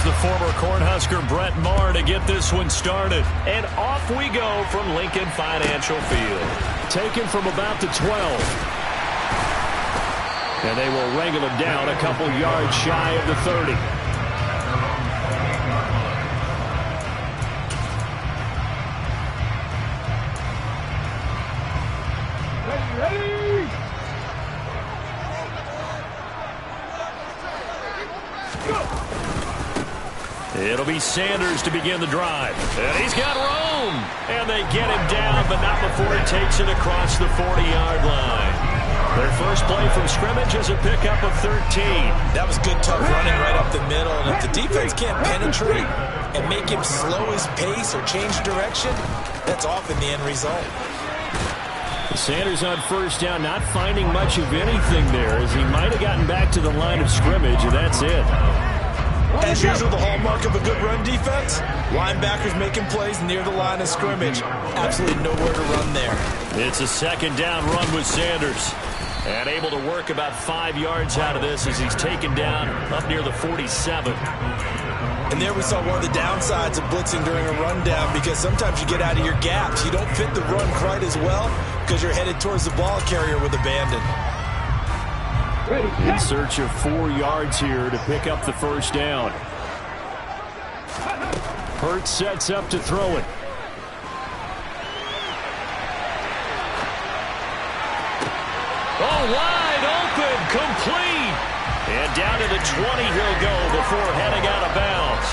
the former Cornhusker Brett Maher to get this one started. And off we go from Lincoln Financial Field. Taken from about the 12. And they will wrangle him down a couple yards shy of the 30. It'll be Sanders to begin the drive. And he's got room. And they get him down, but not before he takes it across the 40-yard line. Their first play from scrimmage is a pickup of 13. That was good, tough running right up the middle. And if the defense can't penetrate and make him slow his pace or change direction, that's often the end result. Sanders on first down, not finding much of anything there, as he might have gotten back to the line of scrimmage, and that's it. As usual, the hallmark of a good run defense, linebackers making plays near the line of scrimmage. Absolutely nowhere to run there. It's a second down run with Sanders. And able to work about 5 yards out of this as he's taken down up near the 47. And there we saw one of the downsides of blitzing during a rundown, because sometimes you get out of your gaps. You don't fit the run quite as well because you're headed towards the ball carrier with abandon. In search of 4 yards here to pick up the first down. Hurts sets up to throw it. Oh, wide open, complete. And down to the 20 he'll go before heading out of bounds.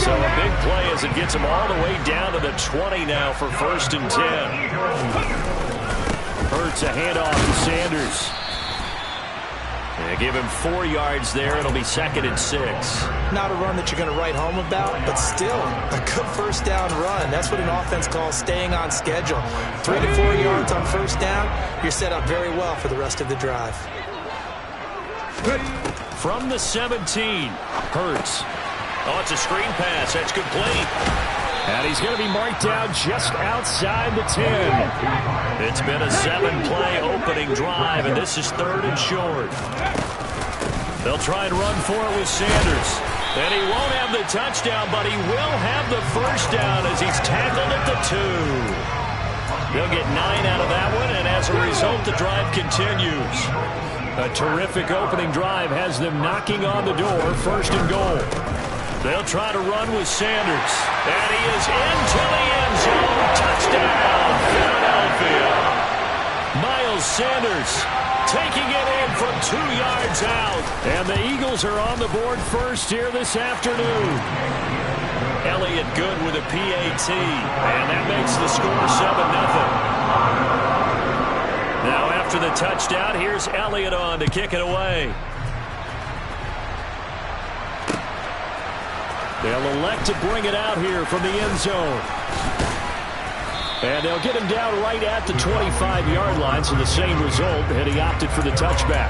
So a big play as it gets him all the way down to the 20 now for 1st and 10. Hurts a handoff to Sanders. They give him 4 yards there. It'll be 2nd and 6. Not a run that you're going to write home about, but still a good first down run. That's what an offense calls staying on schedule. 3 to 4 yards on first down, you're set up very well for the rest of the drive. From the 17, Hurts. Oh, it's a screen pass. That's complete. And he's going to be marked down just outside the 10. It's been a 7-play opening drive, and this is 3rd and short. They'll try and run for it with Sanders. And he won't have the touchdown, but he will have the first down as he's tackled at the 2. They'll get 9 out of that one, and as a result, the drive continues. A terrific opening drive has them knocking on the door, 1st and goal. They'll try to run with Sanders. And he is into the end zone. Touchdown, Philadelphia. Miles Sanders taking it in from 2 yards out. And the Eagles are on the board first here this afternoon. Elliott good with a PAT. And that makes the score 7-0. Now after the touchdown, here's Elliott on to kick it away. They'll elect to bring it out here from the end zone. And they'll get him down right at the 25-yard line, so the same result, and he opted for the touchback.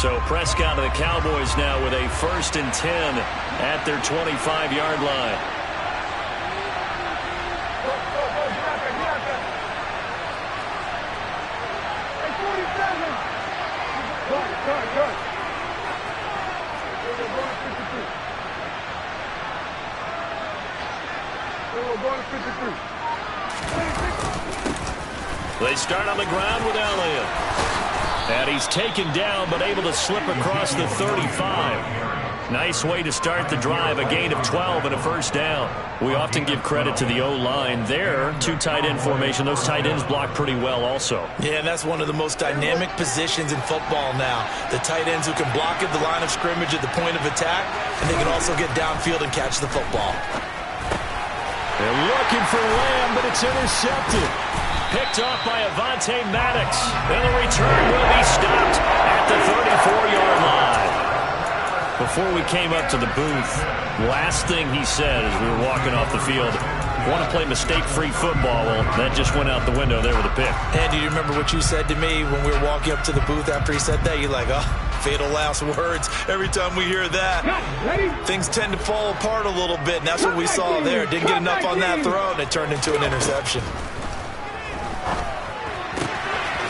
So Prescott of the Cowboys now with a 1st and 10 at their 25-yard line. They start on the ground with Elliott. And he's taken down, but able to slip across the 35. Nice way to start the drive, a gain of 12 and a first down. We often give credit to the O-line there. 2 tight end formation. Those tight ends block pretty well also. Yeah, and that's one of the most dynamic positions in football now. The tight ends who can block at the line of scrimmage at the point of attack, and they can also get downfield and catch the football. They're looking for Lamb, but it's intercepted. Picked off by Avonte Maddox. And the return will be stopped at the 34-yard line. Before we came up to the booth, last thing he said as we were walking off the field, Want to play mistake-free football. Well, that just went out the window there with a pick. And do you remember what you said to me when we were walking up to the booth after he said that? You're like, oh, fatal last words. Every time we hear that, things tend to fall apart a little bit, and that's what we saw there. Didn't get enough on that throw, and it turned into an interception.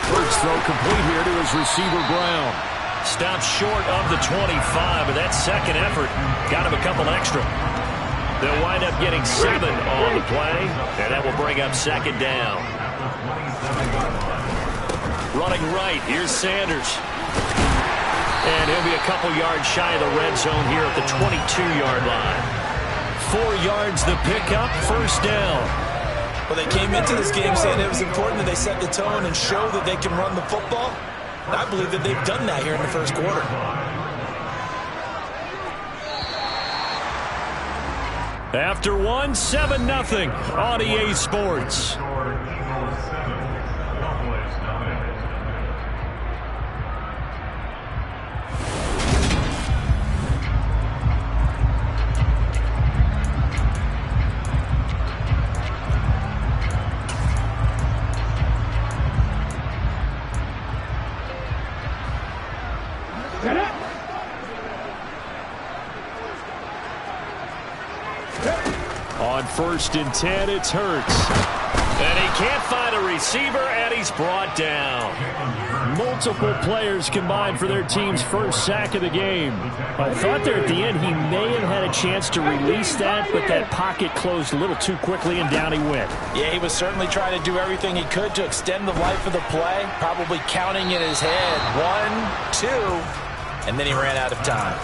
First throw complete here to his receiver, Brown. Stops short of the 25, but that second effort got him a couple extra. They'll wind up getting 7 on the play, and that will bring up second down. Running right, here's Sanders. And he'll be a couple yards shy of the red zone here at the 22-yard line. 4 yards the pickup, first down. Well, they came into this game saying it was important that they set the tone and show that they can run the football. And I believe that they've done that here in the first quarter. After 7-0 on EA Sports. On 1st and 10, it's Hurts. And he can't find a receiver, and he's brought down. Multiple players combined for their team's first sack of the game. I thought there at the end he may have had a chance to release that, but that pocket closed a little too quickly, and down he went. Yeah, he was certainly trying to do everything he could to extend the life of the play, probably counting in his head 1, 2, and then he ran out of time.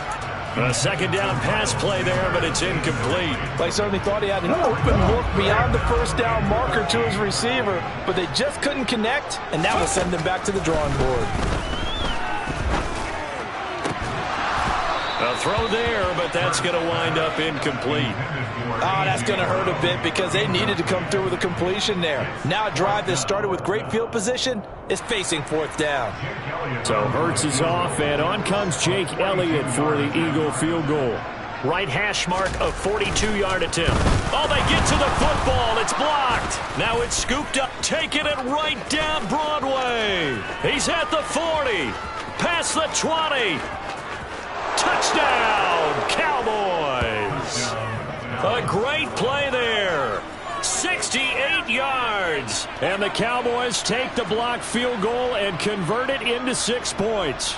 A second down pass play there, but it's incomplete. They certainly thought he had an open look beyond the first down marker to his receiver, but they just couldn't connect, and that will send them back to the drawing board. A throw there, but that's going to wind up incomplete. Oh, that's going to hurt a bit because they needed to come through with a completion there. Now a drive that started with great field position is facing 4th down. So Hurts is off, and on comes Jake Elliott for the Eagle field goal. Right hash mark, a 42-yard attempt. Oh, they get to the football. It's blocked. Now it's scooped up, taking it right down Broadway. He's at the 40, past the 20. Touchdown, Cowboys. A great play there. 68 yards. And the Cowboys take the blocked field goal and convert it into 6 points.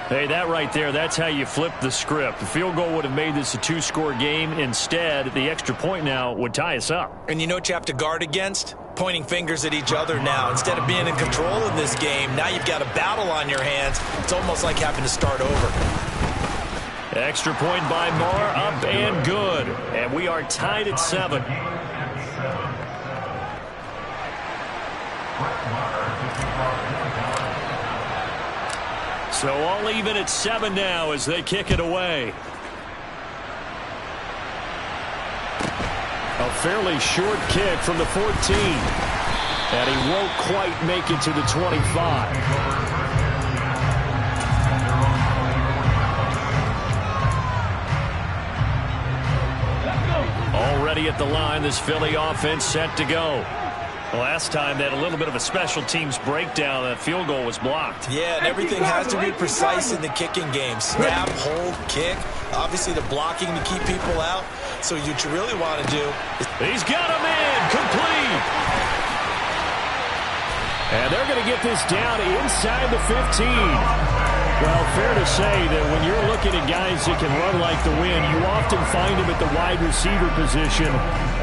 Hey, that right there, that's how you flip the script. The field goal would have made this a 2-score game. Instead, the extra point now would tie us up. And you know what you have to guard against? Pointing fingers at each other now. Instead of being in control of this game, now you've got a battle on your hands. It's almost like having to start over. Extra point by Moore, up and good. And we are tied at 7. So all even at 7 now as they kick it away. A fairly short kick from the 14. And he won't quite make it to the 25. Already at the line, this Philly offense set to go. Last time they had a little bit of a special teams breakdown. That field goal was blocked. Yeah, and everything has to be precise in the kicking game. Snap, hold, kick. Obviously the blocking to keep people out. So what you really want to do is... He's got him in. Complete. And they're going to get this down inside the 15. Well, fair to say that when you're looking at guys that can run like the wind, you often find them at the wide receiver position,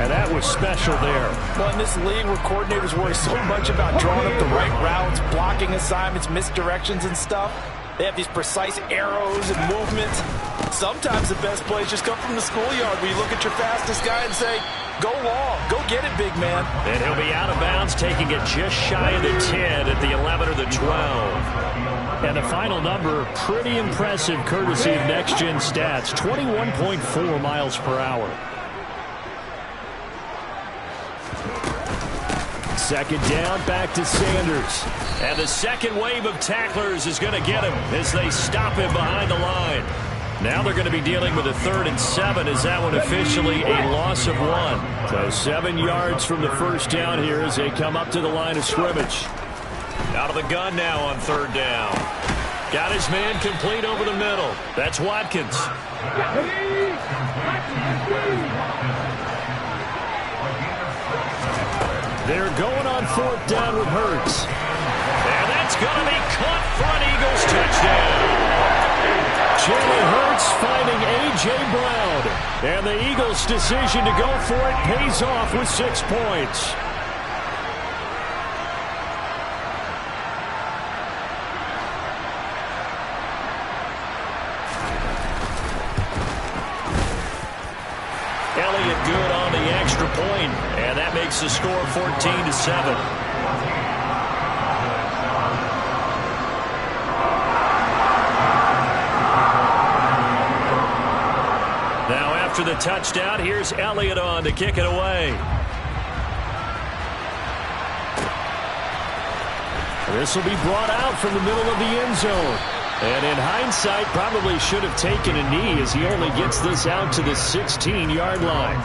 and that was special there. Well, in this league where coordinators worry so much about drawing up the right routes, blocking assignments, misdirections and stuff, they have these precise arrows and movements. Sometimes the best plays just come from the schoolyard where you look at your fastest guy and say, go long, go get it, big man. And he'll be out of bounds, taking it just shy of the 10 at the 11 or the 12. And the final number, pretty impressive courtesy of Next Gen Stats, 21.4 miles per hour. Second down, back to Sanders. And the second wave of tacklers is going to get him as they stop him behind the line. Now they're going to be dealing with a 3rd and 7. Is that one officially a loss of 1? So 7 yards from the first down here as they come up to the line of scrimmage. Out of the gun now on 3rd down. Got his man complete over the middle. That's Watkins. They're going on 4th down with Hurts. And that's going to be caught for an Eagles touchdown. Jalen Hurts finding A.J. Brown. And the Eagles' decision to go for it pays off with 6 points. Elliott good on the extra point, and that makes the score 14-7. Now after the touchdown, here's Elliott on to kick it away. This will be brought out from the middle of the end zone. And in hindsight, probably should have taken a knee as he only gets this out to the 16-yard line.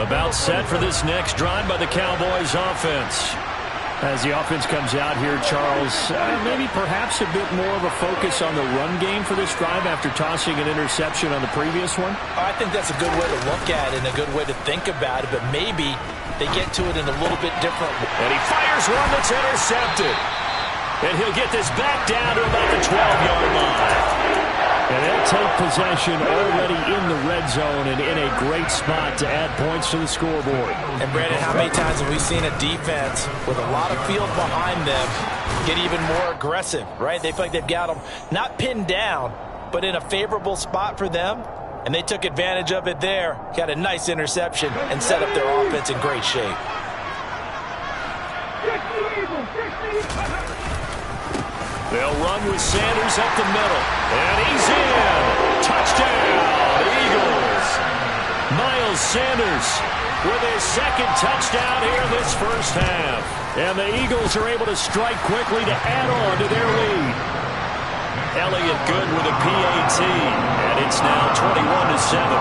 About set for this next drive by the Cowboys offense. As the offense comes out here, Charles, maybe perhaps a bit more of a focus on the run game for this drive after tossing an interception on the previous one? I think that's a good way to look at it and a good way to think about it, but maybe they get to it in a little bit different way. And he fires one that's intercepted. And he'll get this back down to about the 12-yard line. And they'll take possession already in the red zone and in a great spot to add points to the scoreboard. And, Brandon, how many times have we seen a defense with a lot of field behind them get even more aggressive, right? They feel like they've got them not pinned down, but in a favorable spot for them. And they took advantage of it there, got a nice interception, and set up their offense in great shape. They'll run with Sanders up the middle. And he's in. Touchdown, Eagles. Miles Sanders with his 2nd touchdown here in this first half. And the Eagles are able to strike quickly to add on to their lead. Elliott good with a PAT. And it's now 21-7.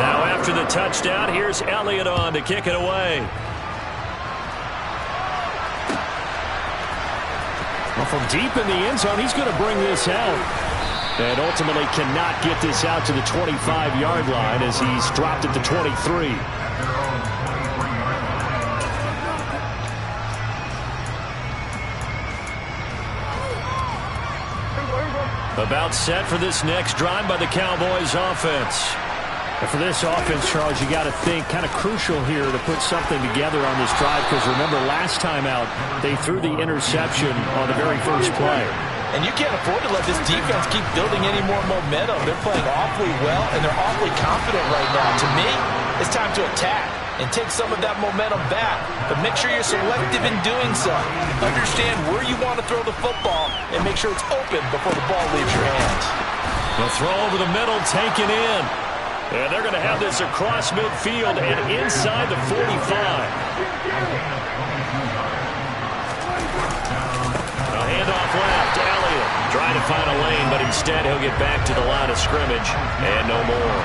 Now after the touchdown, here's Elliott on to kick it away. Well, from deep in the end zone, he's going to bring this out. And ultimately cannot get this out to the 25-yard line as he's dropped at the 23. About set for this next drive by the Cowboys offense. And for this offense, Charles, you got to think kind of crucial here to put something together on this drive because remember last time out they threw the interception on the very first play. And you can't afford to let this defense keep building any more momentum. They're playing awfully well and they're awfully confident right now. To me, it's time to attack and take some of that momentum back. But make sure you're selective in doing so. Understand where you want to throw the football and make sure it's open before the ball leaves your hands. The throw over the middle taken in. And they're going to have this across midfield and inside the 45. A handoff left. Elliott trying to find a lane, but instead he'll get back to the line of scrimmage and no more.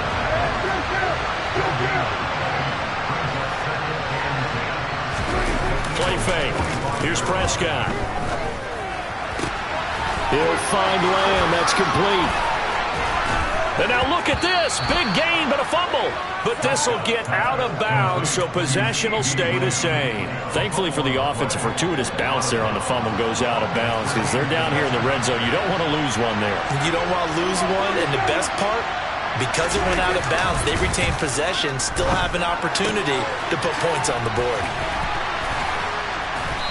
Play fake. Here's Prescott. He'll find Lamb. That's complete. And now look at this. Big gain, but a fumble. But this will get out of bounds, so possession will stay the same. Thankfully for the offense, a fortuitous bounce there on the fumble goes out of bounds because they're down here in the red zone. You don't want to lose one there. You don't want to lose one, and the best part, because it went out of bounds, they retained possession, still have an opportunity to put points on the board.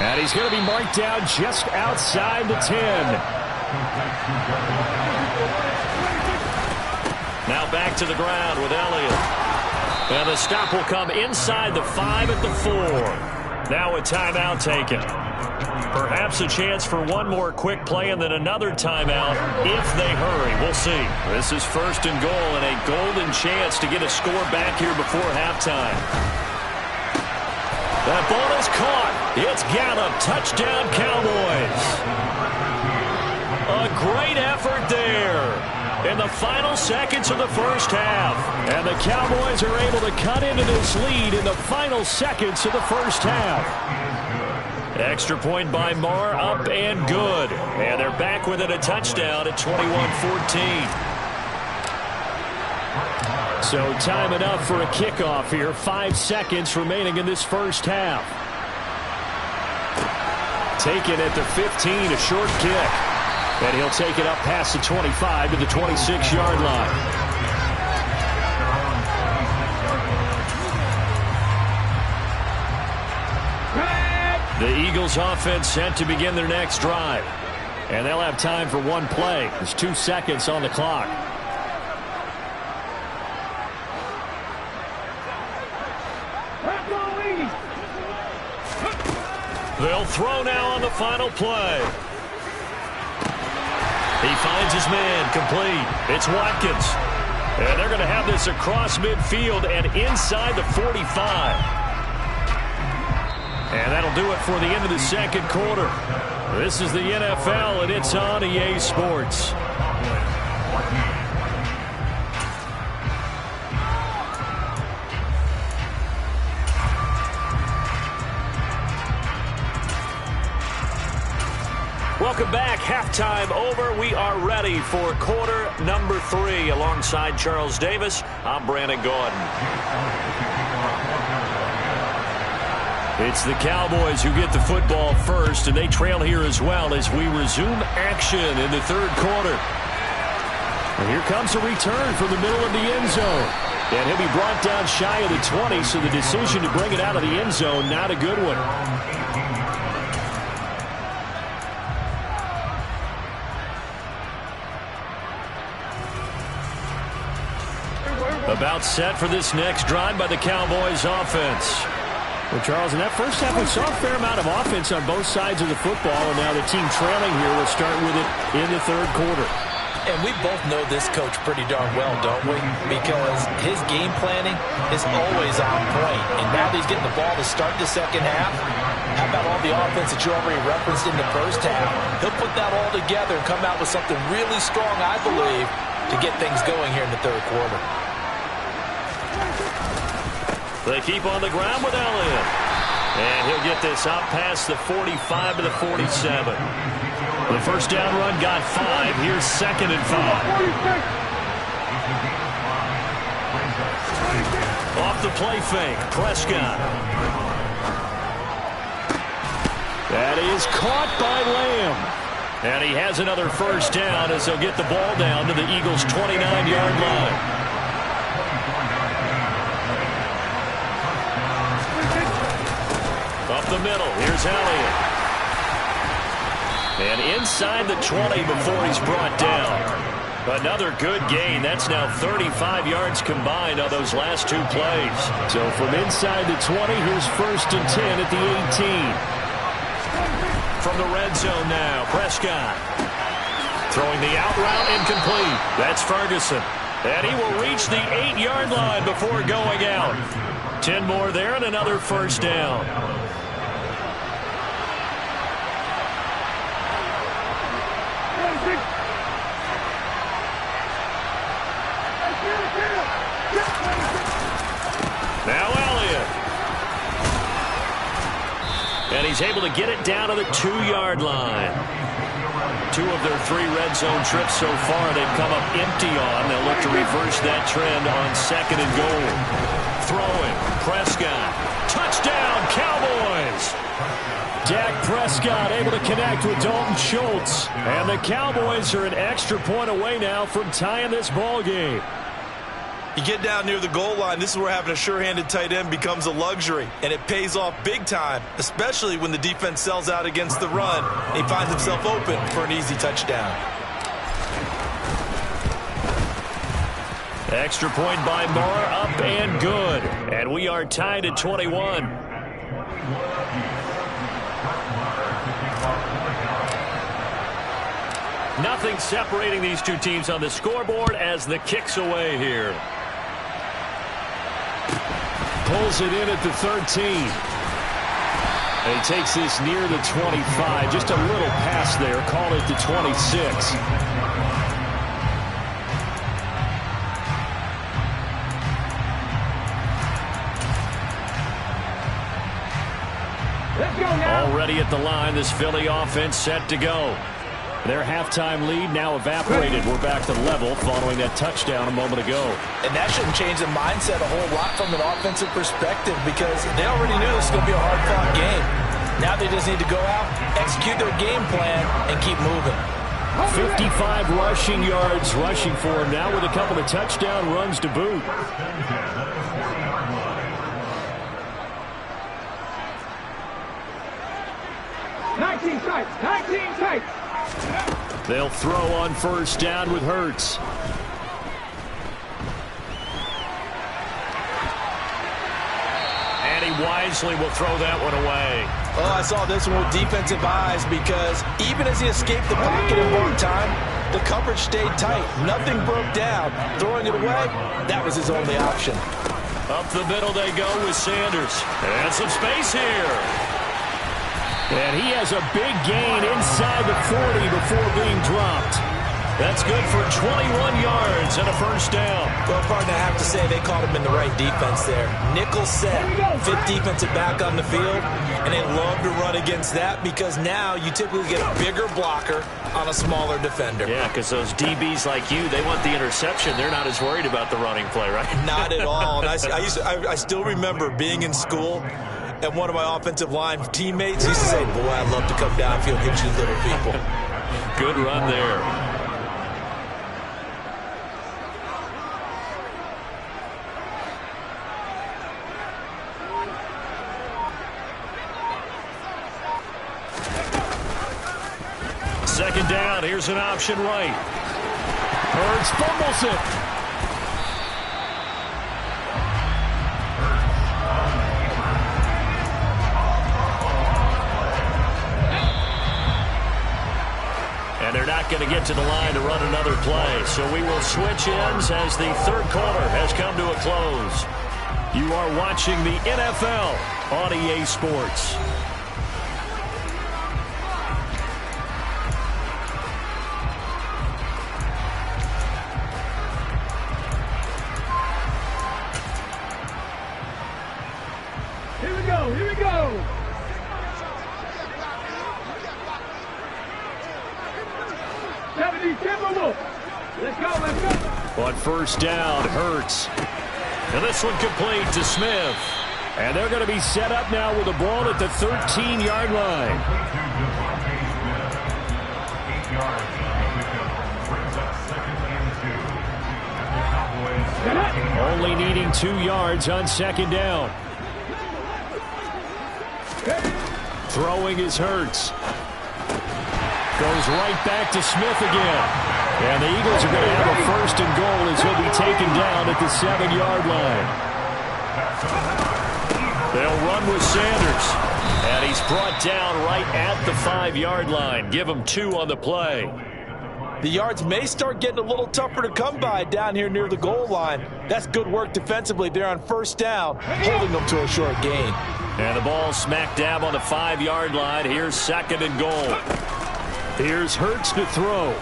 And he's going to be marked down just outside the 10. Now back to the ground with Elliott. And the stop will come inside the 5 at the 4. Now a timeout taken. Perhaps a chance for one more quick play and then another timeout if they hurry. We'll see. This is 1st and goal and a golden chance to get a score back here before halftime. That ball is caught. It's Gallup. Touchdown, Cowboys. A great effort there in the final seconds of the first half. And the Cowboys are able to cut into this lead in the final seconds of the first half. Extra point by Marr, up and good. And they're back within a touchdown at 21-14. So time enough for a kickoff here. 5 seconds remaining in this first half. Taken at the 15, a short kick. And he'll take it up past the 25 to the 26-yard line. The Eagles offense set to begin their next drive. And they'll have time for one play. There's 2 seconds on the clock. They'll throw now on the final play. He finds his man, complete. It's Watkins. And they're going to have this across midfield and inside the 45. And that'll do it for the end of the second quarter. This is the NFL, and it's on EA Sports. Welcome back. Halftime over. We are ready for quarter number 3. Alongside Charles Davis, I'm Brandon Gordon. It's the Cowboys who get the football first, and they trail here as well as we resume action in the third quarter. And here comes a return from the middle of the end zone. And he'll be brought down shy of the 20, so the decision to bring it out of the end zone, not a good one. About set for this next drive by the Cowboys offense. Well, Charles, in that first half, we saw a fair amount of offense on both sides of the football, and now the team trailing here will start with it in the third quarter. And we both know this coach pretty darn well, don't we? Because his game planning is always on point. And now that he's getting the ball to start the second half, how about all the offense that you already referenced in the first half? He'll put that all together and come out with something really strong, I believe, to get things going here in the third quarter. They keep on the ground with Elliott. And he'll get this out past the 45 to the 47. The first down run got 5. Here's 2nd and 5. Off the play fake, Prescott. That is caught by Lamb. And he has another first down as they'll get the ball down to the Eagles' 29-yard line. Up the middle, here's Elliott. And inside the 20 before he's brought down. Another good gain. That's now 35 yards combined on those last 2 plays. So from inside the 20, here's 1st and 10 at the 18. From the red zone now, Prescott. Throwing the out route, incomplete. That's Ferguson. And he will reach the 8-yard line before going out. 10 more there and another first down. Now Elliott. And he's able to get it down to the 2-yard line. 2 of their 3 red zone trips so far they've come up empty on. They'll look to reverse that trend on 2nd and goal. Throwing, Prescott. Touchdown, Cowboys! Dak Prescott able to connect with Dalton Schultz. And the Cowboys are an extra point away now from tying this ball game. You get down near the goal line, this is where having a sure-handed tight end becomes a luxury, and it pays off big time, especially when the defense sells out against the run, and he finds himself open for an easy touchdown. Extra point by Marr, up and good. And we are tied at 21. Nothing separating these two teams on the scoreboard as the kick's away here. Pulls it in at the 13. And he takes this near the 25. Just a little pass there. Call it the 26. Already at the line, this Philly offense set to go. Their halftime lead now evaporated. We're back to level following that touchdown a moment ago. And that shouldn't change the mindset a whole lot from an offensive perspective because they already knew this was going to be a hard-fought game. Now they just need to go out, execute their game plan, and keep moving. 55 rushing yards rushing for him now with a couple of touchdown runs to boot. They'll throw on first down with Hurts. And he wisely will throw that one away. Oh, I saw this one with defensive eyes because even as he escaped the pocket in one time, the coverage stayed tight. Nothing broke down. Throwing it away, that was his only option. Up the middle they go with Sanders. And some space here. And he has a big gain inside the 40 before being dropped. That's good for 21 yards and a first down. Well, partner, I have to say they caught him in the right defense there. Nickel set, fifth defensive back on the field, and they love to run against that because now you typically get a bigger blocker on a smaller defender. Yeah, because those DBs like you, they want the interception. They're not as worried about the running play, right? Not at all. And I still remember being in school, and one of my offensive line teammates used to say, boy, I'd love to come downfield and hit you little people. Good run there. Second down, here's an option right. Hurts fumbles it. And they're not going to get to the line to run another play. So we will switch ends as the third quarter has come to a close. You are watching the NFL on EA Sports. Here we go. Let's go. On first down, Hurts. And this one complete to Smith. And they're going to be set up now with the ball at the 13-yard line. Only needing 2 yards on second down. Throwing is Hurts. Goes right back to Smith again. And the Eagles are going to have a first and goal as he'll be taken down at the 7-yard line. They'll run with Sanders. And he's brought down right at the 5-yard line. Give him 2 on the play. The yards may start getting a little tougher to come by down here near the goal line. That's good work defensively there on first down, holding them to a short gain. And the ball smack dab on the 5-yard line. Here's second and goal. Here's Hurts to throw.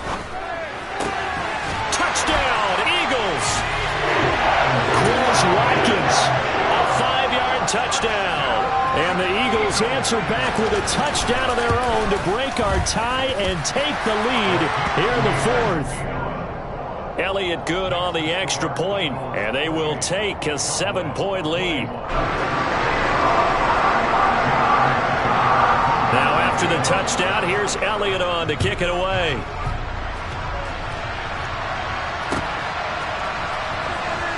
Touchdown, Eagles! Chris Watkins. A 5-yard touchdown. And the Eagles answer back with a touchdown of their own to break our tie and take the lead here in the fourth. Elliott good on the extra point, and they will take a 7-point lead. Now after the touchdown, here's Elliott on to kick it away.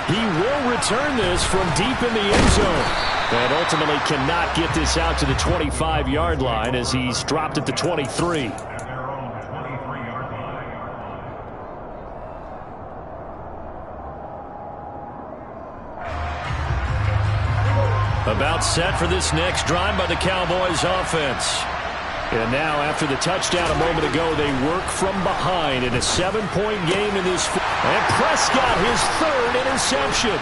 He will return this from deep in the end zone. And ultimately cannot get this out to the 25-yard line as he's dropped at the 23. About set for this next drive by the Cowboys offense. And now, after the touchdown a moment ago, they work from behind in a 7-point game in this. And Prescott, his third interception.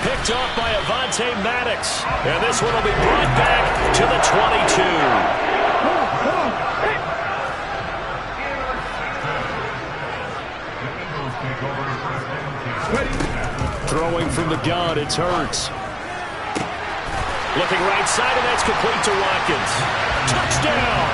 Picked off by Avonte Maddox. And this one will be brought back to the 22. Throwing from the gun, it's Hurts. Looking right side, and that's complete to Watkins. Touchdown!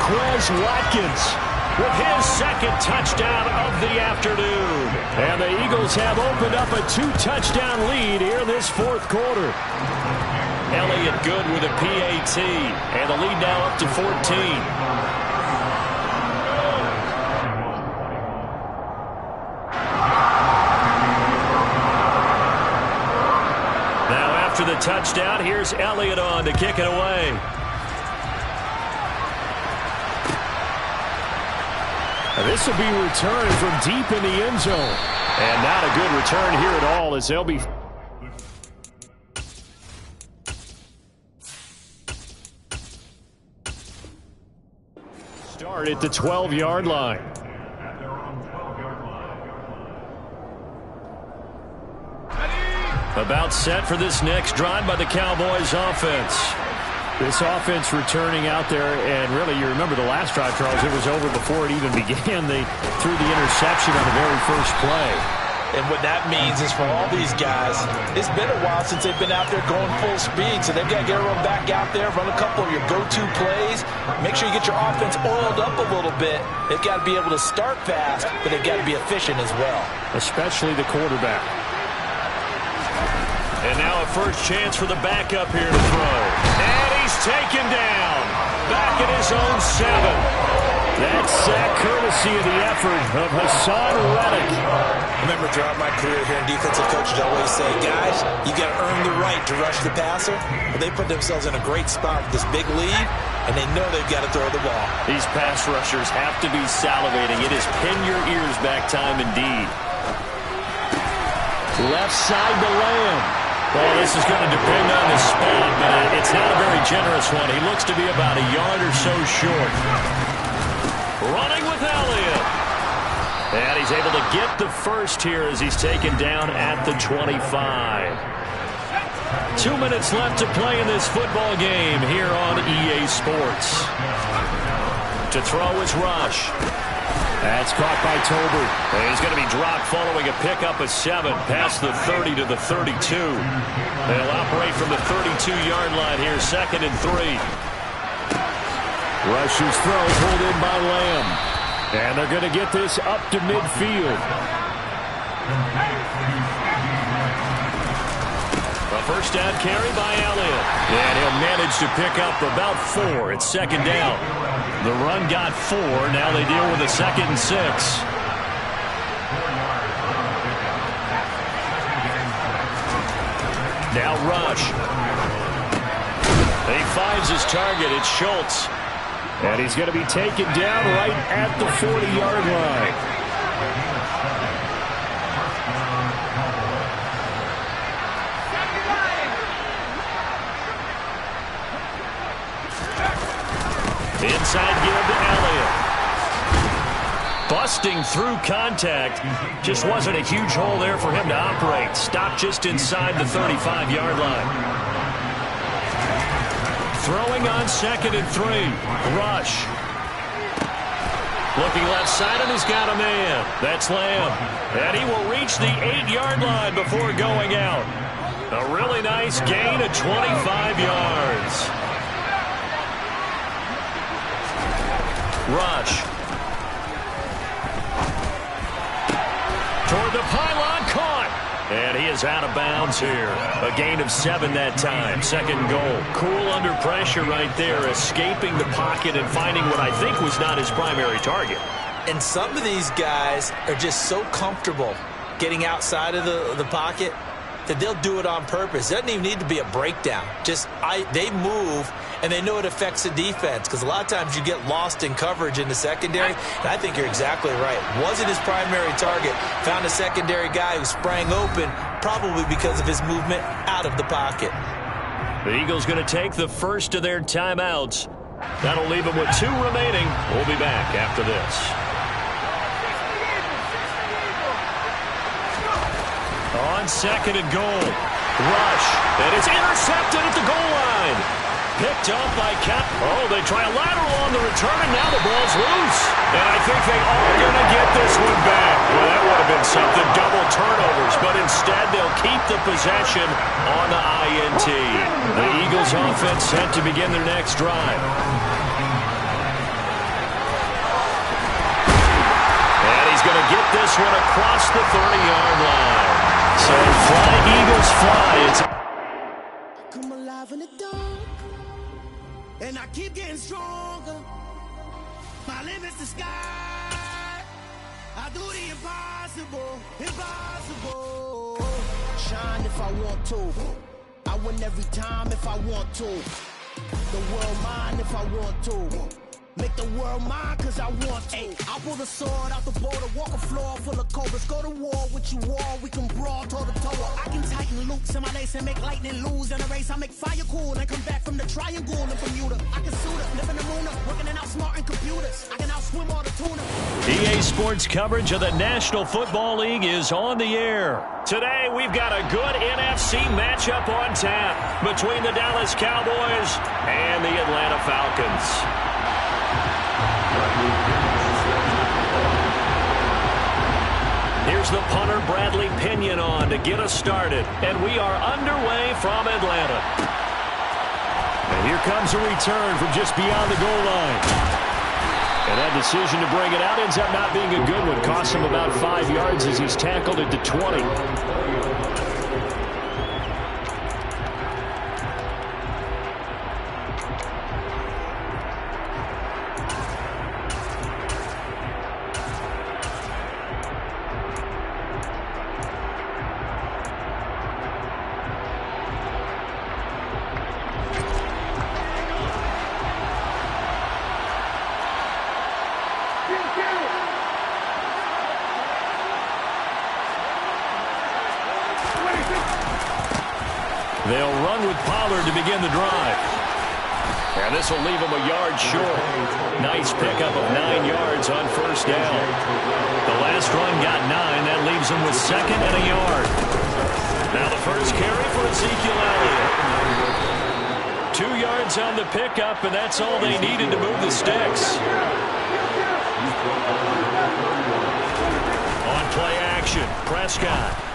Quez Watkins with his second touchdown of the afternoon. And the Eagles have opened up a 2-touchdown lead here this fourth quarter. Elliott good with a PAT, and the lead now up to 14. After the touchdown, here's Elliott on to kick it away. This will be returned from deep in the end zone. And not a good return here at all, as they'll be... Start at the 12-yard line. About set for this next drive by the Cowboys offense. This offense returning out there, and really, you remember the last drive, Charles, it was over before it even began. They threw the interception on the very first play. And what that means is for all these guys, it's been a while since they've been out there going full speed, so they've got to get everyone back out there, run a couple of your go-to plays, make sure you get your offense oiled up a little bit. They've got to be able to start fast, but they've got to be efficient as well. Especially the quarterback. And now a first chance for the backup here to throw. And he's taken down. Back at his own 7. That sack courtesy of the effort of Hassan Reddick. Remember, throughout my career here in defensive coaches, I always say, guys, you got to earn the right to rush the passer. But they put themselves in a great spot with this big lead, and they know they've got to throw the ball. These pass rushers have to be salivating. It is pin your ears back time indeed. Left side to Lamb. Well, this is going to depend on the spot, but it's not a very generous one. He looks to be about a yard or so short. Running with Elliott. And he's able to get the first here as he's taken down at the 25. 2 minutes left to play in this football game here on EA Sports. To throw is Rush. That's caught by Tolbert. He's going to be dropped following a pickup of 7 past the 30 to the 32. They'll operate from the 32-yard line here, 2nd and 3. Rush's throw pulled in by Lamb. And they're going to get this up to midfield. A first down carry by Elliott. And he'll manage to pick up about 4. It's 2nd down. The run got 4. Now they deal with a 2nd and 6. Now Rush. He finds his target. It's Schultz. And he's going to be taken down right at the 40-yard line. Inside give to Elliott. Busting through contact. Just wasn't a huge hole there for him to operate. Stopped just inside the 35-yard line. Throwing on 2nd and 3. Rush. Looking left side, and he's got a man. That's Lamb. And he will reach the 8-yard line before going out. A really nice gain of 25 yards. Rush. Toward the pylon, caught. And he is out of bounds here. A gain of 7 that time. 2nd goal. Cool under pressure right there, escaping the pocket and finding what I think was not his primary target. And some of these guys are just so comfortable getting outside of the pocket that they'll do it on purpose. It doesn't even need to be a breakdown. They move, and they know it affects the defense, because a lot of times you get lost in coverage in the secondary, and I think you're exactly right. Wasn't his primary target. Found a secondary guy who sprang open, probably because of his movement out of the pocket. The Eagles going to take the first of their timeouts That'll leave him with 2 remaining. We'll be back after this. On second and goal. Rush. And it's intercepted at the goal line. Picked up by Cap. Oh, they try a lateral on the return, and now the ball's loose. And I think they are going to get this one back. Well, that would have been something. Double turnovers. But instead, they'll keep the possession on the INT. The Eagles offense set to begin their next drive. And he's going to get this one across the 30-yard line. So fly, Eagles, fly. It's come alive in the dark, and I keep getting stronger. My limit's the sky. I do the impossible, impossible. Shine if I want to. I win every time if I want to. The world mine if I want to. Make the world mine cause I want to. I pull the sword out the border, walk a floor full of cobras. Go to war with you all, we can brawl toe to toe. I can tighten loops in my lace and make lightning lose. In a race I make fire cool and come back from the triangle in Bermuda. I can suit it, live in the moon, working and outsmarting computers. I can outswim all the tuna. EA Sports coverage of the National Football League is on the air. Today we've got a good NFC matchup on tap between the Dallas Cowboys and the Atlanta Falcons. Here's the punter, Bradley Pinion, on to get us started. And we are underway from Atlanta. And here comes a return from just beyond the goal line. And that decision to bring it out ends up not being a good one. Costs him about 5 yards as he's tackled at the 20. They'll run with Pollard to begin the drive. And this will leave him a yard short. Nice pickup of 9 yards on first down. The last run got 9. That leaves him with second and a yard. Now the first carry for Ezekiel Elliott. 2 yards on the pickup, and that's all they needed to move the sticks. On play action, Prescott.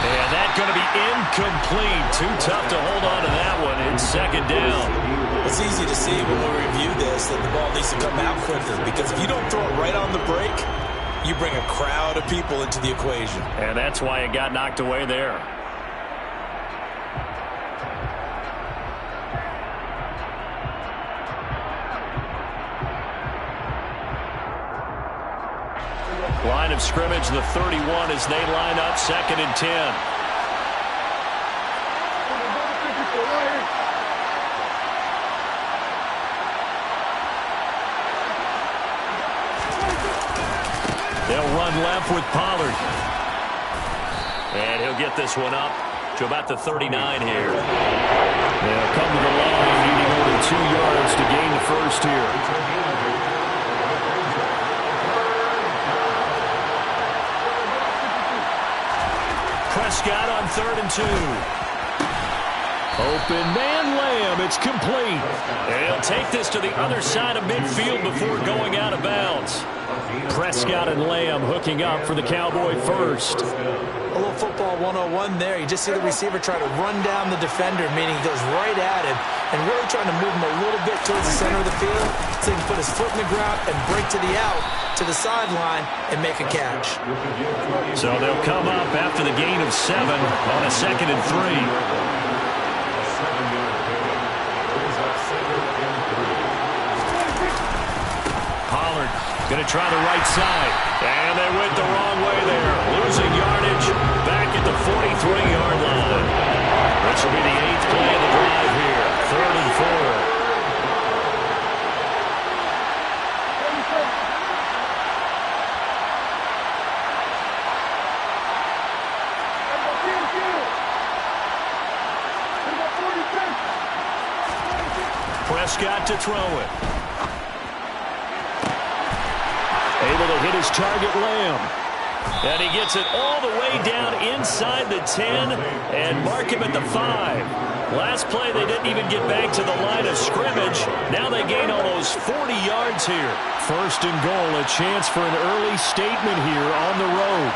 And that's going to be incomplete. Too tough to hold on to that one. It's second down. It's easy to see when we review this that the ball needs to come out quicker, because if you don't throw it right on the break, you bring a crowd of people into the equation. And that's why it got knocked away there. Line of scrimmage, the 31, as they line up second and 10. They'll run left with Pollard. And he'll get this one up to about the 39 here. They'll come to the line, needing only 2 yards to gain the first here. Prescott on 3rd and 2. Open man, Lamb. It's complete. And he'll take this to the other side of midfield before going out of bounds. Prescott and Lamb hooking up for the Cowboy first. A little football 101 there. You just see the receiver try to run down the defender, meaning he goes right at him, and really trying to move him a little bit towards the center of the field so he can put his foot in the ground and break to the out, to the sideline, and make a catch. So they'll come up after the gain of 7 on a 2nd and 3. Going to try the right side. And they went the wrong way there. Losing yardage back at the 43-yard line. This will be the 8th play of the drive here. 3rd and 4. Prescott to throw it. Able to hit his target, Lamb. And he gets it all the way down inside the 10 and mark him at the 5. Last play, they didn't even get back to the line of scrimmage. Now they gain almost 40 yards here. First and goal, a chance for an early statement here on the road.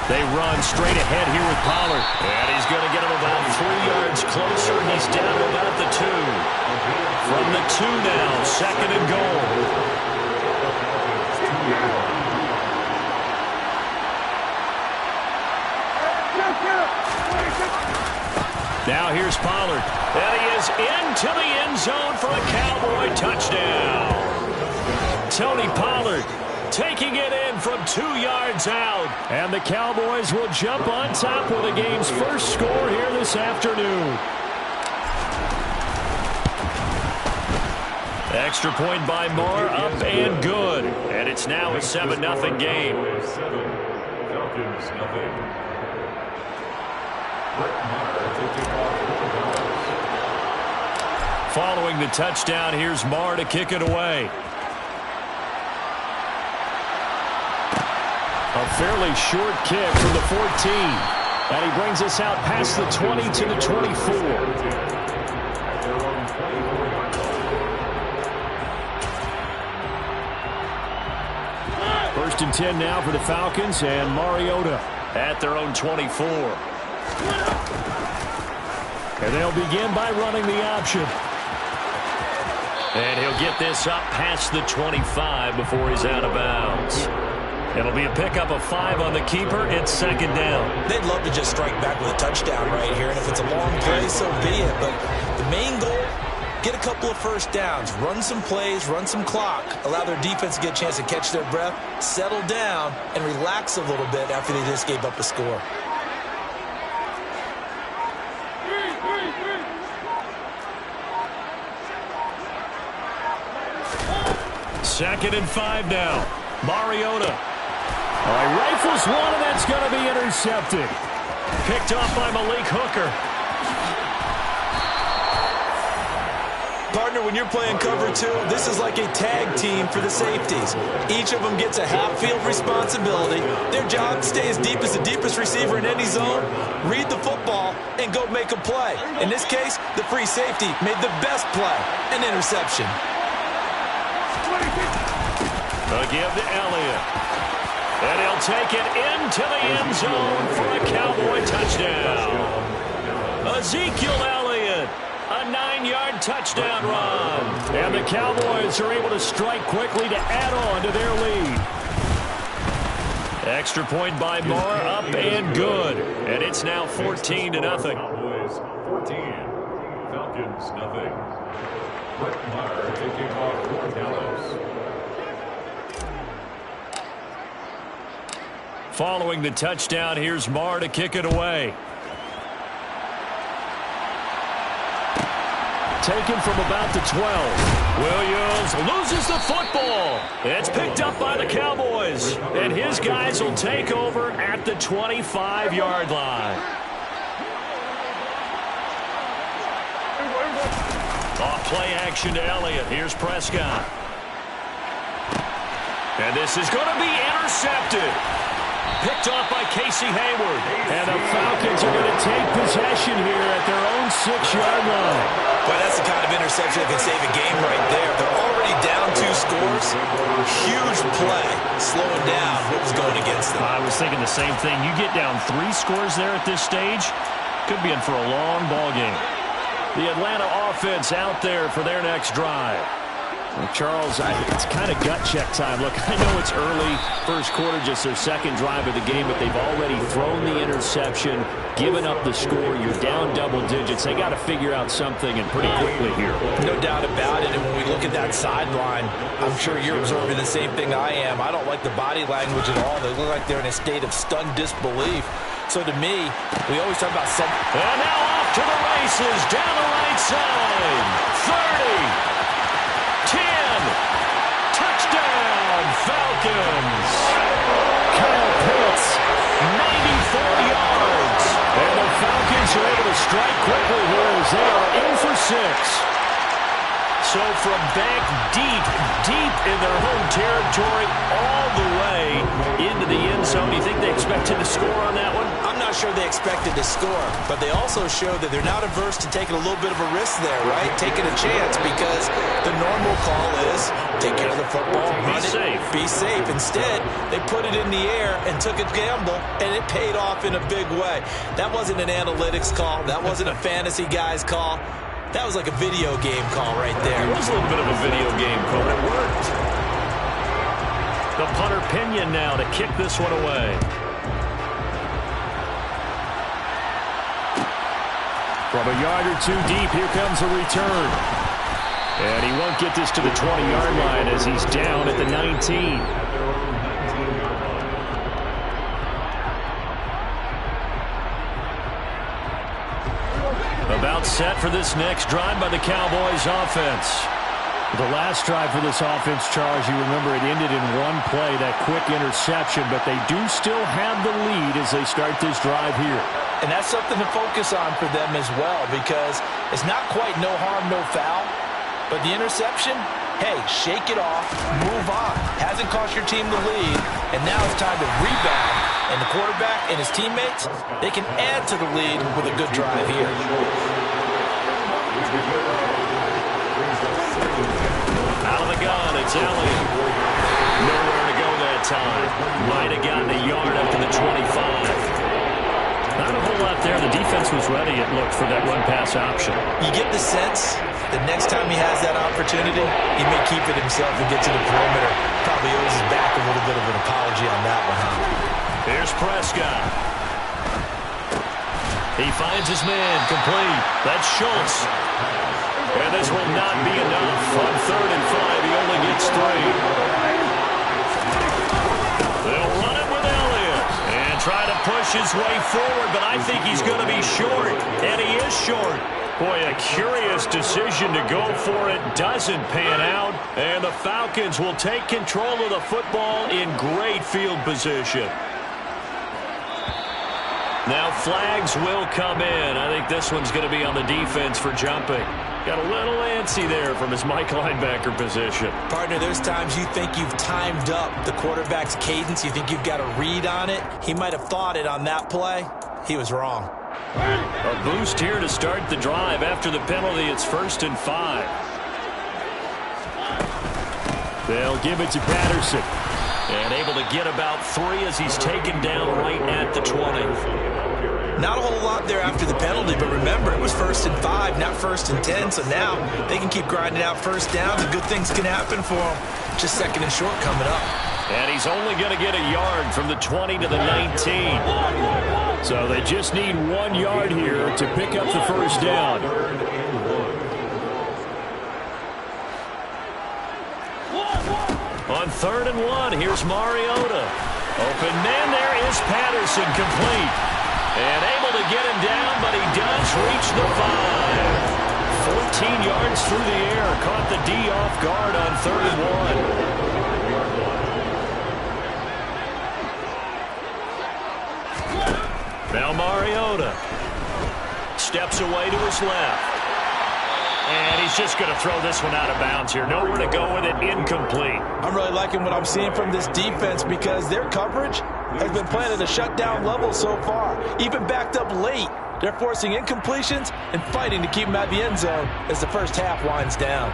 They run straight ahead here with Pollard. And he's going to get him about 3 yards closer. He's down to about the 2. From the 2 now, second and goal. Now here's Pollard. And he is into the end zone for a Cowboy touchdown. Tony Pollard taking it in from 2 yards out. And the Cowboys will jump on top with the game's first score here this afternoon. Extra point by Moore, up and good. And it's now a 7-0 game. Following the touchdown, here's Marr to kick it away. A fairly short kick from the 14. And he brings us out past the 20 to the 24. First and 10 now for the Falcons, and Mariota at their own 24. And they'll begin by running the option. And he'll get this up past the 25 before he's out of bounds. It'll be a pickup of 5 on the keeper. It's second down. They'd love to just strike back with a touchdown right here, and if it's a long play, so be it. But the main goal, get a couple of first downs, run some plays, run some clock, allow their defense to get a chance to catch their breath, settle down, and relax a little bit after they just gave up a score. Second and 5 now. Mariota. All right, rifles one, and that's going to be intercepted. Picked off by Malik Hooker. Partner, when you're playing cover 2, this is like a tag team for the safeties. Each of them gets a half-field responsibility. Their job, stay as deep as the deepest receiver in any zone, read the football, and go make a play. In this case, the free safety made the best play, an interception. A give to Elliott. And he'll take it into the end zone for a Cowboy touchdown. Ezekiel Elliott, a 9-yard touchdown run. And the Cowboys are able to strike quickly to add on to their lead. Extra point by Moore, up and good. And it's now 14-0. Cowboys 14, Falcons nothing. Brett Maher taking off for Dallas. Following the touchdown, here's Marr to kick it away. Taken from about the 12. Williams loses the football. It's picked up by the Cowboys. And his guys will take over at the 25-yard line. Off play action to Elliott. Here's Prescott. And this is going to be intercepted. Picked off by Casey Hayward. And the Falcons are going to take possession here at their own 6-yard line. Boy, that's the kind of interception that can save a game right there. They're already down 2 scores. Huge play, slowing down what was going against them. I was thinking the same thing. You get down 3 scores there at this stage, could be in for a long ball game. The Atlanta offense out there for their next drive. Well, Charles, it's kind of gut check time. Look, I know it's early, first quarter, just their second drive of the game, but they've already thrown the interception, given up the score. You're down double digits. They got to figure out something, and pretty quickly here. No doubt about it, and when we look at that sideline, I'm sure you're observing the same thing I am. I don't like the body language at all. They look like they're in a state of stunned disbelief. So to me, we always talk about some... And now off to the races, down the right side. 30. 10. Touchdown, Falcons. Kyle Pitts, 94 yards. And the strike quickly here as they are in for 6. So from back deep in their home territory all the way into the end zone, do you think they expected to score on that one? I'm not sure they expected to score, but they also showed that they're not averse to taking a little bit of a risk there, right? Taking a chance, because the normal call is take care of the football, run it, be safe. Instead, they put it in the air and took a gamble, and it paid off in a big way. That wasn't an analytics call. That wasn't a fantasy guy's call. That was like a video game call right there. It was a little bit of a video game call. It worked. The punter Pinion now to kick this one away. From a yard or two deep, here comes a return. And he won't get this to the 20-yard line as he's down at the 19. About set for this next drive by the Cowboys offense. The last drive for this offense, Charles, you remember it ended in one play, that quick interception, but they do still have the lead as they start this drive here. And that's something to focus on for them as well, because it's not quite no harm, no foul, but the interception, hey, shake it off, move on. Hasn't cost your team the lead, and now it's time to rebound. And the quarterback and his teammates, they can add to the lead with a good drive here. Out of the gun, it's Elliott. Nowhere to go that time. Might have gotten a yard up to the 25. Not a whole lot there. The defense was ready, it looked, for that run-pass option. You get the sense that next time he has that opportunity, he may keep it himself and get to the perimeter. Probably owes his back a little bit of an apology on that one, huh? Here's Prescott. He finds his man complete. That's Schultz. And this will not be enough. On 3rd and 5, he only gets 3. They'll run it with Elliott and try to push his way forward, but I think he's going to be short, and he is short. Boy, a curious decision to go for it. Doesn't pan out, and the Falcons will take control of the football in great field position. Now flags will come in. I think this one's going to be on the defense for jumping. Got a little antsy there from his Mike linebacker position. Partner, there's times you think you've timed up the quarterback's cadence. You think you've got a read on it. He might have thought it on that play. He was wrong. A boost here to start the drive. After the penalty, it's 1st and 5. They'll give it to Patterson. And able to get about 3 as he's taken down right at the 20. Not a whole lot there after the penalty, but remember, it was 1st and 5, not 1st and 10, so now they can keep grinding out first downs and good things can happen for them. Just 2nd and short coming up. And he's only going to get a yard from the 20 to the 19. So they just need 1 yard here to pick up the first down. On 3rd and 1, here's Mariota. Open man, there is Patterson, complete. And able to get him down, but he does reach the 5. 14 yards through the air. Caught the D off guard on 3rd and 1. Now Mariota steps away to his left. And he's just going to throw this one out of bounds here. Nowhere to go with it. Incomplete. I'm really liking what I'm seeing from this defense because their coverage has been playing at a shutdown level so far. Even backed up late, they're forcing incompletions and fighting to keep them at the end zone as the first half winds down.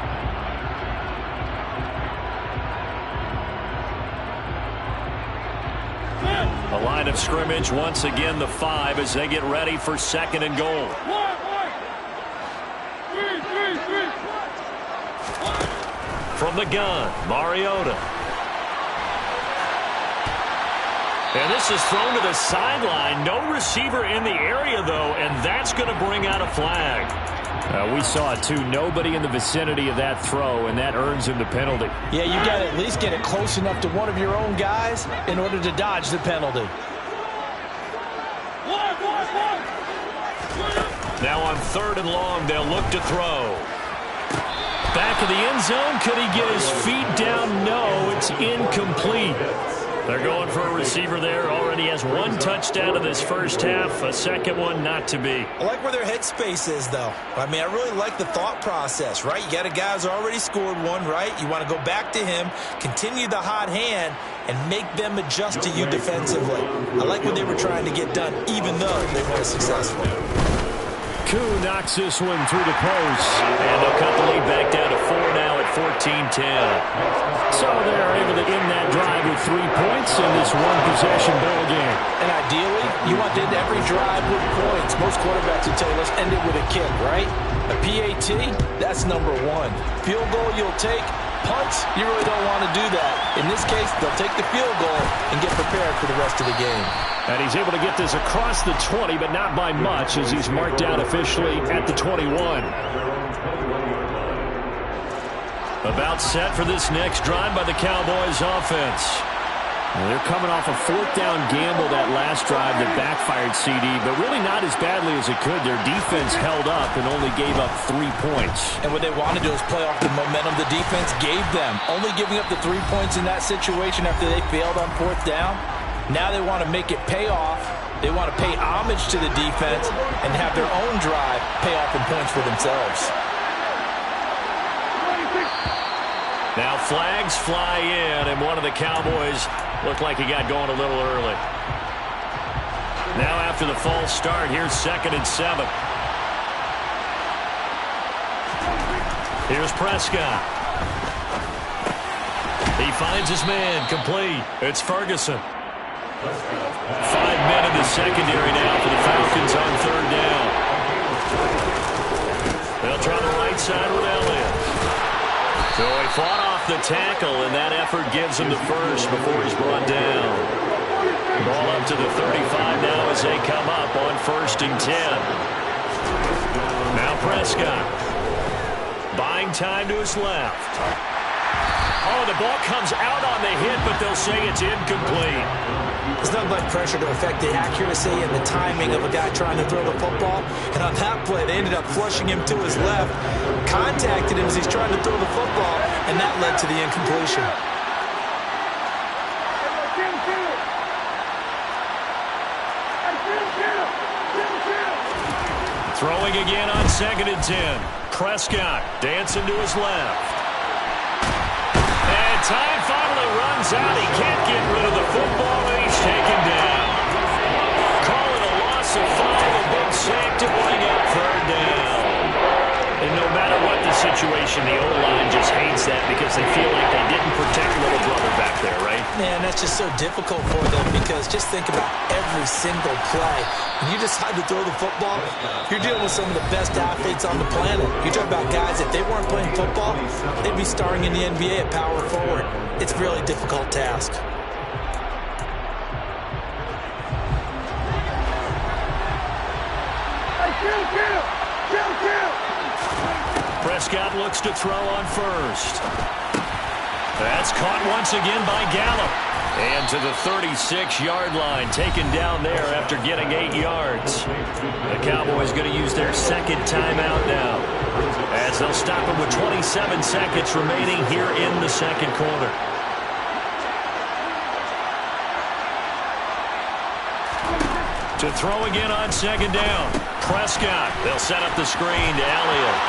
A line of scrimmage, once again the 5 as they get ready for 2nd and goal. From the gun, Mariota. And this is thrown to the sideline. No receiver in the area, though, and that's going to bring out a flag. We saw it, too. Nobody in the vicinity of that throw, and that earns him the penalty. Yeah, you got to at least get it close enough to one of your own guys in order to dodge the penalty. Now on 3rd and long, they'll look to throw. Back of the end zone. Could he get his feet down? No, it's incomplete. They're going for a receiver there. Already has one touchdown in this first half. A second one not to be. I like where their headspace is, though. I mean, I really like the thought process, right? You got a guy who's already scored one, right? You want to go back to him, continue the hot hand, and make them adjust to you defensively. I like what they were trying to get done, even though they weren't successful. Koo knocks this one through the post. And they'll cut the lead back down to 4 now at 14-10. So they're able to end that drive with 3 points in this one-possession ball game. And ideally, you want to end every drive with points. Most quarterbacks would tell you, let's end it with a kick, right? A PAT, that's number one. Field goal you'll take. Punts, you really don't want to do that. In this case, they'll take the field goal and get prepared for the rest of the game. And he's able to get this across the 20, but not by much, as he's marked down officially at the 21. About set for this next drive by the Cowboys offense. Well, they're coming off a 4th down gamble that last drive that backfired CD, but really not as badly as it could. Their defense held up and only gave up 3 points. And what they want to do is play off the momentum the defense gave them. Only giving up the 3 points in that situation after they failed on 4th down. Now they want to make it pay off. They want to pay homage to the defense and have their own drive pay off in points for themselves. Now flags fly in, and one of the Cowboys looked like he got going a little early. Now after the false start, here's 2nd and 7. Here's Prescott. He finds his man, complete. It's Ferguson. 5 men in the secondary now for the Falcons on 3rd down. They'll try the right side with Elliott. So he fought off the tackle, and that effort gives him the first before he's brought down. Ball up to the 35 now as they come up on 1st and 10. Now Prescott. Buying time to his left. Oh, the ball comes out on the hit, but they'll say it's incomplete. There's nothing like pressure to affect the accuracy and the timing of a guy trying to throw the football. And on that play, they ended up flushing him to his left, contacted him as he's trying to throw the football, and that led to the incompletion. Throwing again on 2nd and 10. Prescott dancing to his left. And time finally runs out. He can't get rid of the football, and he's taken down. Call it a loss of 5, a big sack to bring up 3rd down. And no matter what the situation, the O-line just hates that because they feel like they didn't protect little brother back there, right? Man, that's just so difficult for them because just think about every single play. When you decide to throw the football, you're dealing with some of the best athletes on the planet. You talk about guys, if they weren't playing football, they'd be starring in the NBA at power forward. It's a really difficult task. Prescott looks to throw on 1st. That's caught once again by Gallup. And to the 36-yard line, taken down there after getting 8 yards. The Cowboys going to use their 2nd timeout now, as they'll stop him with 27 seconds remaining here in the 2nd quarter. To throw again on 2nd down. Prescott. They'll set up the screen to Elliott.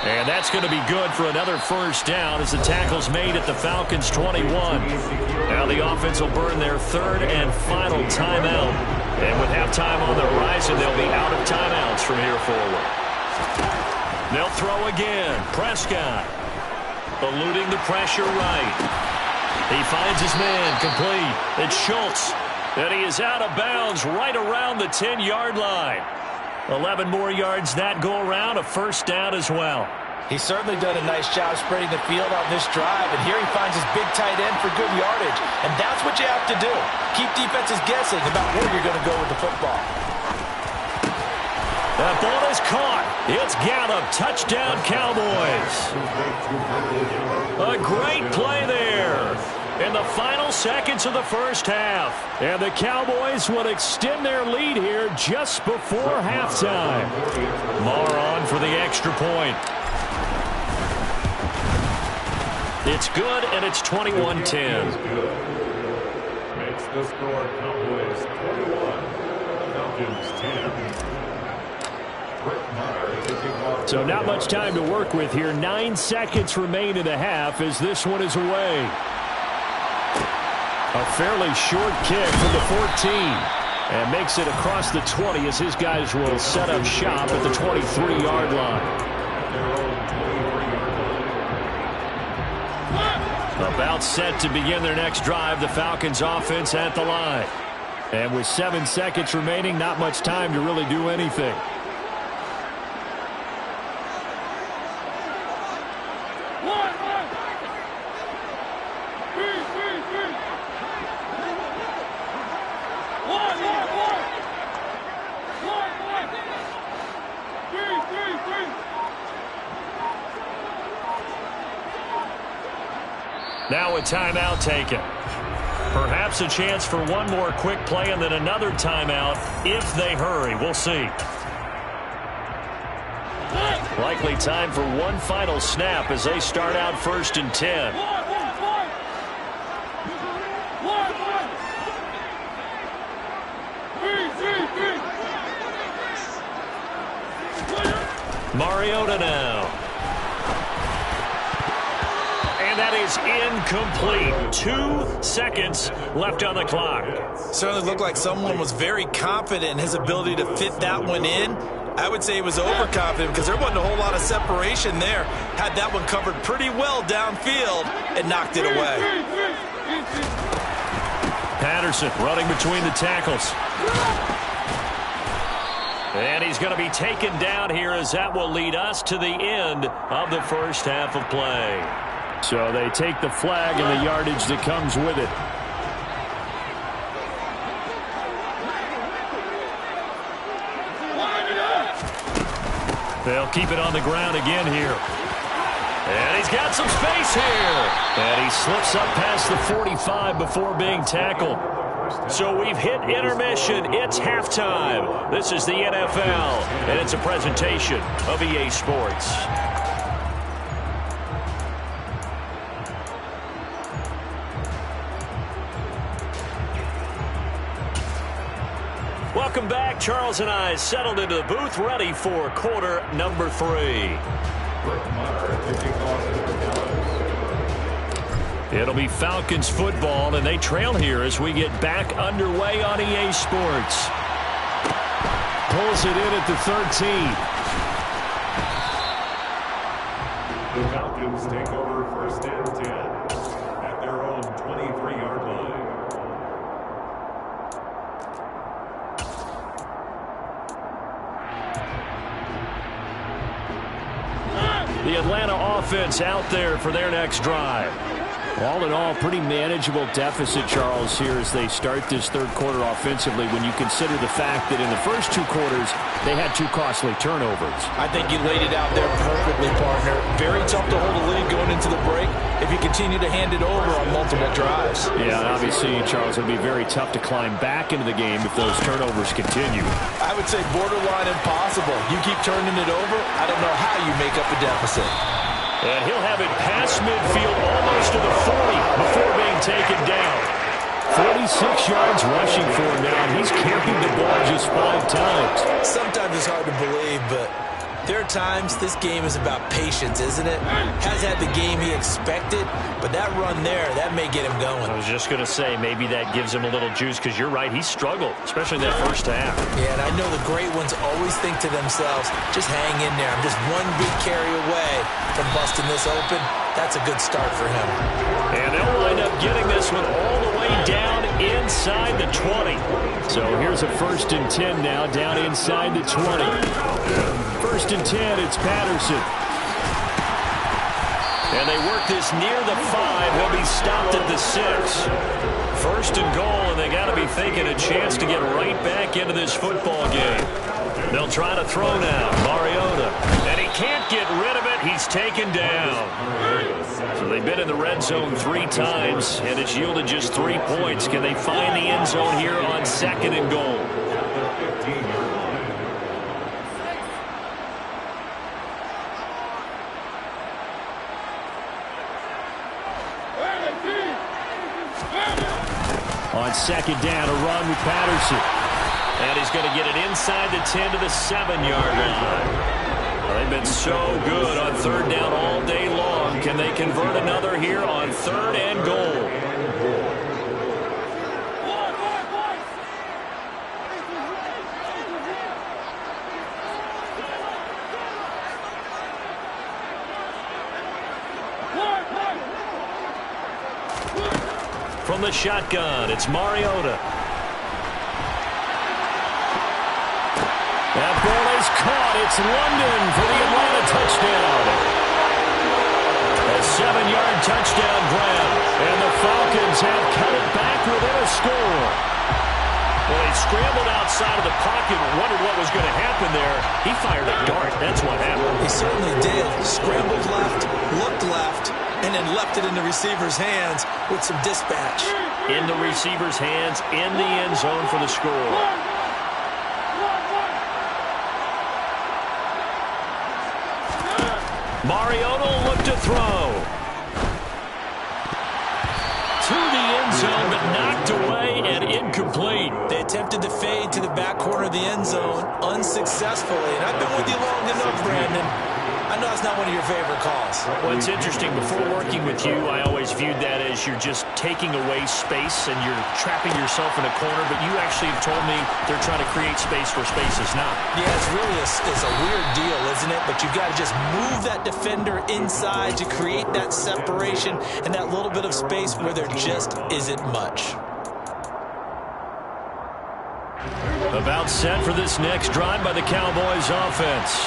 And that's going to be good for another 1st down as the tackle's made at the Falcons' 21. Now the offense will burn their 3rd and final timeout. And with halftime on the horizon, they'll be out of timeouts from here forward. They'll throw again. Prescott eluding the pressure right. He finds his man, complete. It's Schultz. And he is out of bounds right around the 10-yard line. 11 more yards that go around, a 1st down as well. He's certainly done a nice job spreading the field on this drive, and here he finds his big tight end for good yardage. And that's what you have to do. Keep defenses guessing about where you're going to go with the football. That ball is caught. It's Gallup. Touchdown, Cowboys. A great play there in the final seconds of the 1st half. And the Cowboys will extend their lead here just before halftime. Moore on for the extra point. It's good, and it's 21-10. Makes the score Cowboys 21, Falcons 10. So not much time to work with here. 9 seconds remain in the half as this one is away. A fairly short kick from the 14. And makes it across the 20 as his guys will set up shop at the 23-yard line. About set to begin their next drive, the Falcons offense at the line. And with 7 seconds remaining, not much time to really do anything. Now a timeout taken. Perhaps a chance for one more quick play and then another timeout if they hurry. We'll see. Likely time for one final snap as they start out 1st and 10. Mariota now. And that is incomplete. 2 seconds left on the clock. Certainly looked like someone was very confident in his ability to fit that one in. I would say he was overconfident because there wasn't a whole lot of separation there. Had that one covered pretty well downfield and knocked it away. Patterson running between the tackles. And he's going to be taken down here as that will lead us to the end of the first half of play. So they take the flag and the yardage that comes with it. They'll keep it on the ground again here. And he's got some space here. And he slips up past the 45 before being tackled. So we've hit intermission. It's halftime. This is the NFL, and it's a presentation of EA Sports. Welcome back. Charles and I settled into the booth, ready for quarter number 3. It'll be Falcons football, and they trail here as we get back underway on EA Sports. Pulls it in at the 13. The Falcons take over 1st and 10 at their own 23-yard line. The Atlanta offense out there for their next drive. All in all, pretty manageable deficit, Charles, here as they start this third quarter offensively when you consider the fact that in the first 2 quarters, they had 2 costly turnovers. I think you laid it out there perfectly, partner. Very tough to hold a lead going into the break if you continue to hand it over on multiple drives. Yeah, and obviously, Charles, it'll be very tough to climb back into the game if those turnovers continue. I would say borderline impossible. You keep turning it over, I don't know how you make up a deficit. And he'll have it past midfield almost to the 40 before being taken down. 46 yards rushing for him now. He's carried the ball just 5 times. Sometimes it's hard to believe, but there are times this game is about patience, isn't it? Has had the game he expected, but that run there, that may get him going. I was just going to say, maybe that gives him a little juice because you're right, he struggled, especially in that first half. Yeah, and I know the great ones always think to themselves, just hang in there. I'm just one big carry away from busting this open. That's a good start for him. And they'll wind up getting this one all the way down inside the 20. So here's a 1st and 10 now, down inside the 20. 1st and 10, it's Patterson. And they work this near the 5. He'll be stopped at the 6. 1st and goal, and they got to be thinking a chance to get right back into this football game. They'll try to throw now. Mariota. And he can't get rid of it. He's taken down. So they've been in the red zone 3 times, and it's yielded just 3 points. Can they find the end zone here on 2nd and goal? on second down, a run with Patterson. And he's going to get it inside the 10 to the 7-yard line. Well, they've been so good on third down all day long. Can they convert another here on third and goal? From the shotgun, it's Mariota. That ball is caught. It's London for the Atlanta touchdown. A 7-yard touchdown grab. And the Falcons have cut it back within a score. Well, he scrambled outside of the pocket and wondered what was going to happen there. He fired a dart. That's what happened. He certainly did. Scrambled left, looked left, and then left it in the receiver's hands with some dispatch. In the receiver's hands, in the end zone for the score. Mariota will look to throw. To the end zone, but knocked away and incomplete. They attempted to fade to the back corner of the end zone unsuccessfully. And I've been with you long enough, Brandon. I know it's not one of your favorite calls. Well, it's interesting. Before working with you, I always viewed that as you're just taking away space and you're trapping yourself in a corner. But you actually have told me they're trying to create space where space is not. Yeah, it's really it's a weird deal, isn't it? But you've got to just move that defender inside to create that separation and that little bit of space where there just isn't much. About set for this next drive by the Cowboys offense.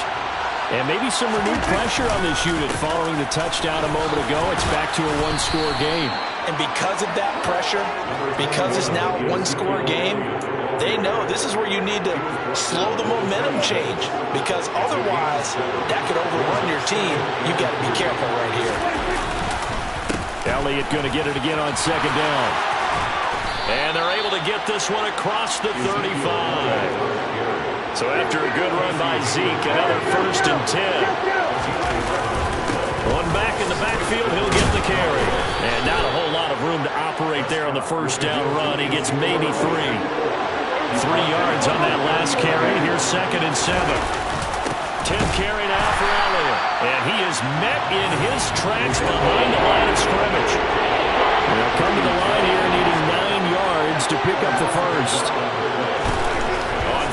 And maybe some renewed pressure on this unit following the touchdown a moment ago. It's back to a one-score game. And because of that pressure, because it's now a one-score game, they know this is where you need to slow the momentum change. Because otherwise, that could overrun your team. You've got to be careful right here. Elliott going to get it again on second down. And they're able to get this one across the 35. So after a good run by Zeke, another 1st and 10. One back in the backfield, he'll get the carry. And not a whole lot of room to operate there on the first down run. He gets maybe 3. 3 yards on that last carry. Here's 2nd and 7. 10th carry now for Elliott. And he is met in his tracks behind the line of scrimmage. They'll come to the line here needing 9 yards to pick up the first.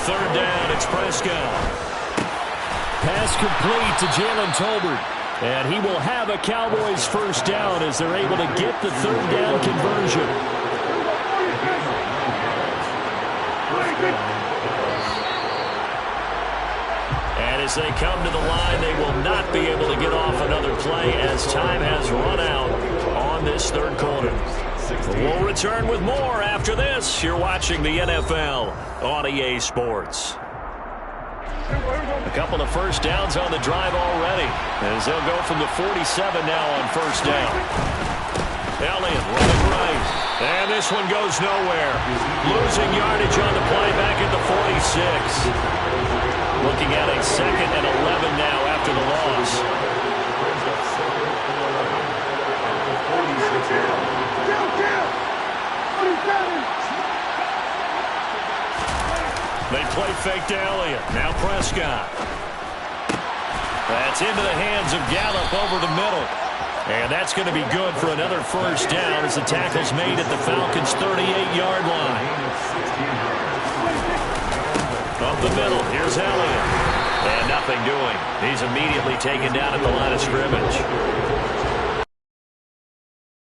Third down, it's Prescott. Pass complete to Jalen Tolbert. And he will have a Cowboys first down as they're able to get the third down conversion. And as they come to the line, they will not be able to get off another play as time has run out on this third quarter. We'll return with more after this. You're watching the NFL on EA Sports. A couple of first downs on the drive already, as they'll go from the 47 now on first down. Elliott running right, and this one goes nowhere. Losing yardage on the play back at the 46. Looking at a 2nd and 11 now after the loss. They play fake to Elliott. Now Prescott. That's into the hands of Gallup over the middle. And that's going to be good for another first down as the tackle's made at the Falcons' 38-yard line. Up the middle, here's Elliott. And nothing doing. He's immediately taken down at the line of scrimmage.